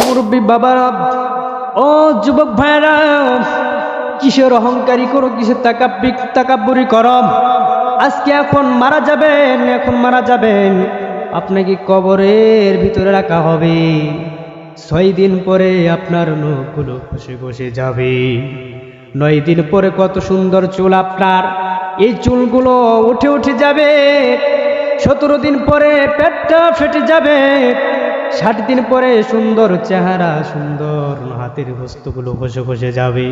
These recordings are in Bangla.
মুরব্বী বাবারা, ও যুবক ভাইরা, কিসের অহংকারী করো, কিসের তাকাব্বুরি করো? আজকে এখন মারা যাবেন, আপনাকে কবরের ভিতরে রাখা হবে। 6 দিন পরে আপনার নখগুলো খসে খসে যাবে। 9 দিন পরে কত সুন্দর চুল আপনার, এই চুলগুলো উঠে উঠে যাবে। 17 দিন পরে পেটটা ফেটে যাবে। 60 দিন পরে সুন্দর চেহারা, সুন্দর হাতের গোস্তগুলো খসে খসে যাবে।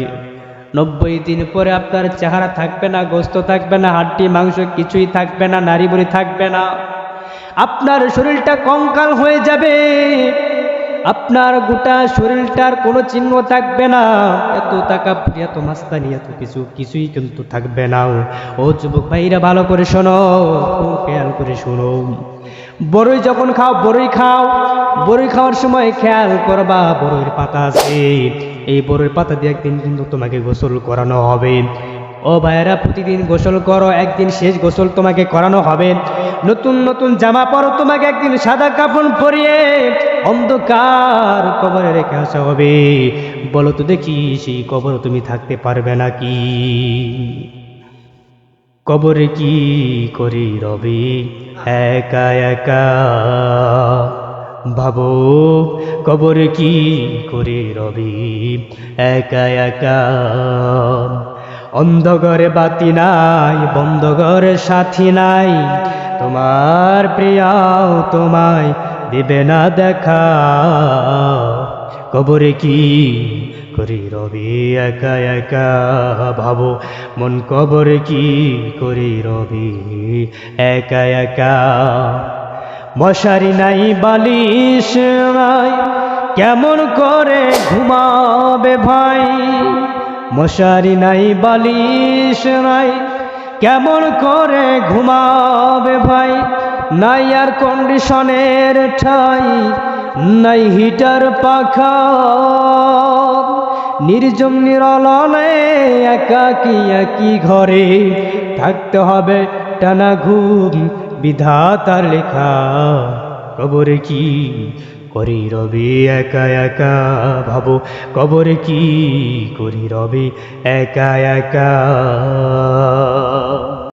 90 দিন পরে আপনার চেহারা থাকবে না, গোস্ত থাকবে না, হাড্ডি মাংস কিছুই থাকবে না, নারী বুড়ি থাকবে না। আপনার শরীরটা কঙ্কাল হয়ে যাবে। আপনার গোটা শরীরটার কোনো চিহ্ন থাকবে না। এত টাকা, এত মাস্তানি, এত কিছুই কিন্তু থাকবে না। ও যুবক ভাইরা, ভালো করে শোনো, খেয়াল করে শোনো। বড়ই যখন খাও, বড়ই খাওয়ার সময় খেয়াল করবা বড়ইয়ের পাতা আছে, এই বড়ইয়ের পাতা দিয়ে একদিন কিন্তু তোমাকে গোসল করানো হবে। ও ভাইয়েরা, প্রতিদিন গোসল করো, একদিন শেষ গোসল তোমাকে করানো হবে। নতুন নতুন জামা পরো, তোমাকে একদিন সাদা কাফন পরিয়ে অন্ধকার কবরে রেখে আসা হবে। বলো তো দেখি, সেই কবরে তুমি থাকতে পারবে নাকি? কবরে কি করি রবি একা একা? ভাবো, কবরে কি করে রবি একা একা? অন্ধকারে বাতি নাই, বন্ধ ঘরে সাথী নাই, তোমার প্রিয় তোমায় দিবে না দেখা। কবরে কি করি রবি একা একা? ভাবো মন, কবরে কি করি রবি একা একা? মশারি নাই, বালিশ নাই, কেমন করে ঘুমাবে ভাই? মশারি নাই, বালিশ নাই, কেমন করে ঘুমাবে ভাই? নাই এয়ার কন্ডিশনের ঠাই, নাই হিটার পাখা, নির্জম নিরলনে একাকী একই ঘরে থাকতে হবে টানা ঘুম, বিধাতার লেখা। কবরে কি করি রবি একা একা? ভাবো, কবরে কি করি রবি একা একা?